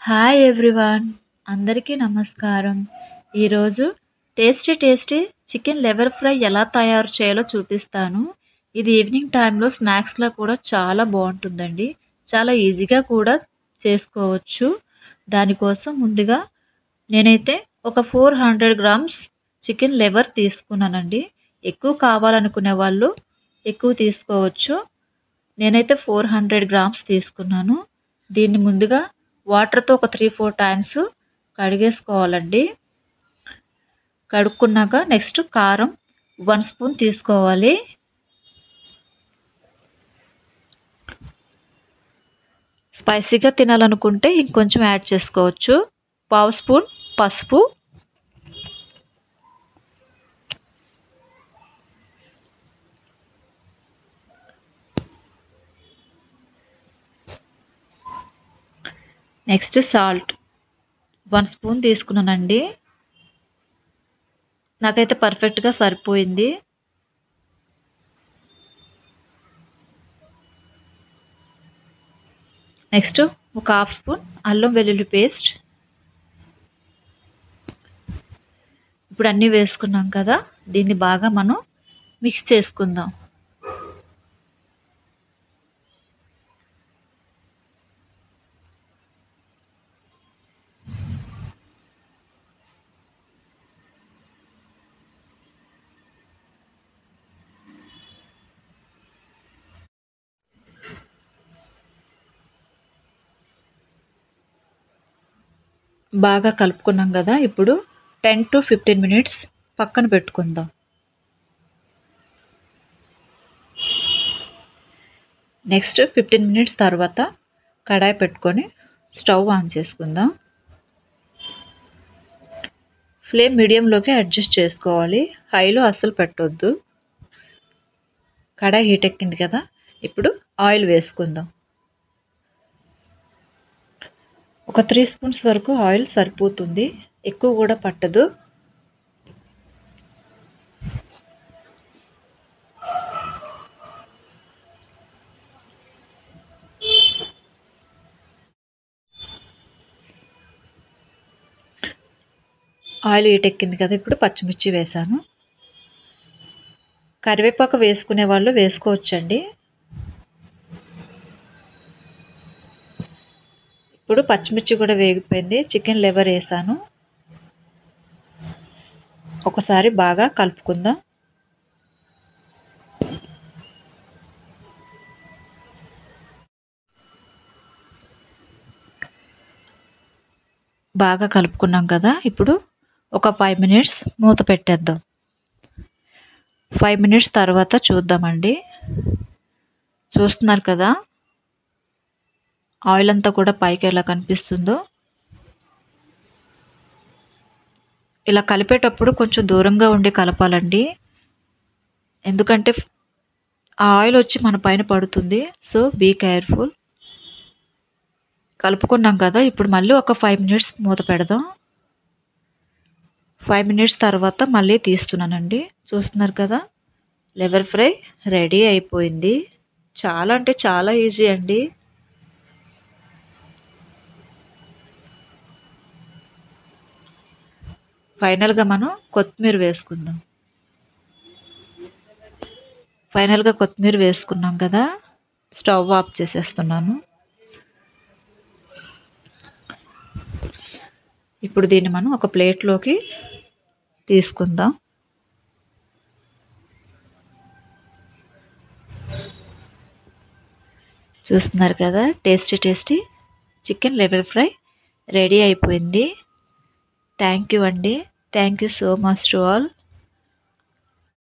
Hi everyone, అందరికీ నమస్కారం. ఈరోజు టేస్టీ చికెన్ లివర్ ఫ్రై ఎలా తయారు చేయాలో చూపిస్తాను. ఇది ఈవినింగ్ టైంలో స్నాక్స్లో కూడా చాలా బాగుంటుందండి. చాలా ఈజీగా కూడా చేసుకోవచ్చు. దానికోసం ముందుగా నేనైతే ఒక 400 గ్రామ్స్ చికెన్ లివర్ తీసుకున్నానండి. ఎక్కువ కావాలనుకునే వాళ్ళు ఎక్కువ తీసుకోవచ్చు. నేనైతే 400 గ్రామ్స్ తీసుకున్నాను. దీన్ని ముందుగా వాటర్తో ఒక 3-4 టైమ్స్ కడిగేసుకోవాలండి. కడుక్కున్నాక నెక్స్ట్ కారం 1 స్పూన్ తీసుకోవాలి. స్పైసీగా తినాలనుకుంటే ఇంకొంచెం యాడ్ చేసుకోవచ్చు. 1/2 స్పూన్ పసుపు, నెక్స్ట్ సాల్ట్ 1 స్పూన్ తీసుకున్నానండి. నాకైతే పర్ఫెక్ట్గా సరిపోయింది. నెక్స్ట్ ఒక 1/2 స్పూన్ అల్లం వెల్లుల్లి పేస్ట్. ఇప్పుడు అన్నీ వేసుకున్నాం కదా, దీన్ని బాగా మనం మిక్స్ చేసుకుందాం. బాగా కలుపుకున్నాం కదా, ఇప్పుడు 10 to 15 మినిట్స్ పక్కన పెట్టుకుందాం. నెక్స్ట్ 15 మినిట్స్ తర్వాత కడాయి పెట్టుకొని స్టవ్ ఆన్ చేసుకుందాం. ఫ్లేమ్ మీడియంలోకి అడ్జస్ట్ చేసుకోవాలి, హైలో అస్సలు పెట్టొద్దు. కడాయి హీట్ ఎక్కింది కదా, ఇప్పుడు ఆయిల్ వేసుకుందాం. ఒక 3 స్పూన్స్ వరకు ఆయిల్ సరిపోతుంది, ఎక్కువ కూడా పట్టదు. ఆయిల్ హీట్ ఎక్కింది కదా, ఇప్పుడు పచ్చిమిర్చి వేసాను. కరివేపాకు వేసుకునే వాళ్ళు వేసుకోవచ్చండి. ఇప్పుడు పచ్చిమిర్చి కూడా వేగిపోయింది. చికెన్ లివర్ వేసాను. ఒకసారి బాగా కలుపుకుందాం. బాగా కలుపుకున్నాం కదా, ఇప్పుడు ఒక 5 మినిట్స్ మూత పెట్టేద్దాం. 5 మినిట్స్ తర్వాత చూద్దామండి. చూస్తున్నారు కదా, ఆయిల్ అంతా కూడా పైకి ఎలా కనిపిస్తుందో. ఇలా కలిపేటప్పుడు కొంచెం దూరంగా ఉండి కలపాలండి, ఎందుకంటే ఆ ఆయిల్ వచ్చి మన పైన పడుతుంది. So be careful. కలుపుకున్నాం కదా, ఇప్పుడు మళ్ళీ ఒక 5 మినిట్స్ మూత పెడదాం. 5 మినిట్స్ తర్వాత మళ్ళీ తీస్తున్నానండి. చూస్తున్నారు కదా, లివర్ ఫ్రై రెడీ అయిపోయింది. చాలా అంటే చాలా ఈజీ అండి. ఫైనల్గా మనం కొత్తిమీర వేసుకుందాం. ఫైనల్గా కొత్తిమీర వేసుకున్నాం కదా, స్టవ్ ఆఫ్ చేసేస్తున్నాను. ఇప్పుడు దీన్ని మనం ఒక ప్లేట్లోకి తీసుకుందాం. చూస్తున్నారు కదా, tasty chicken liver fry ready అయిపోయింది. థ్యాంక్ యూ అండి. Thank you so much to all.